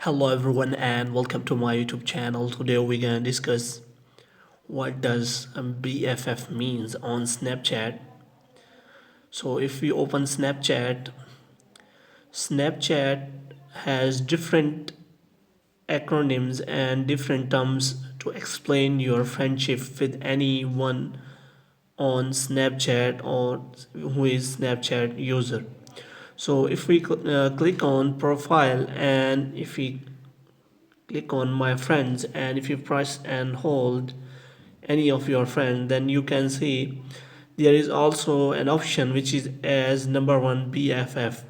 Hello everyone and welcome to my YouTube channel. Today we're gonna discuss what does BFF means on Snapchat. So if we open Snapchat has different acronyms and different terms to explain your friendship with anyone on Snapchat or who is Snapchat user. So if we click on profile and if we click on my friends and if you press and hold any of your friends, then you can see there is also an option which is as number one BFF,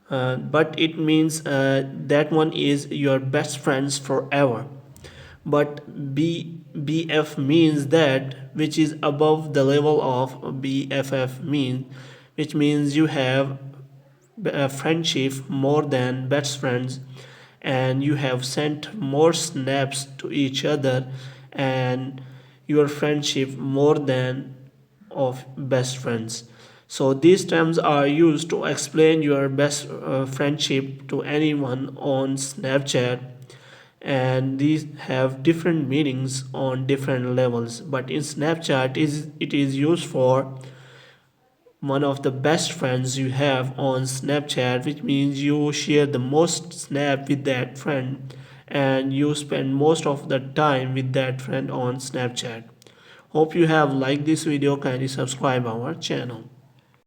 but it means that one is your best friends forever. But BF means that which is above the level of BFF means, which means you have a friendship more than best friends, and you have sent more snaps to each other, and your friendship more than of best friends. So these terms are used to explain your best friendship to anyone on Snapchat, and these have different meanings on different levels. But in Snapchat, it is used for one of the best friends you have on Snapchat, which means you share the most snap with that friend and you spend most of the time with that friend on Snapchat. Hope you have liked this video. Kindly subscribe our channel.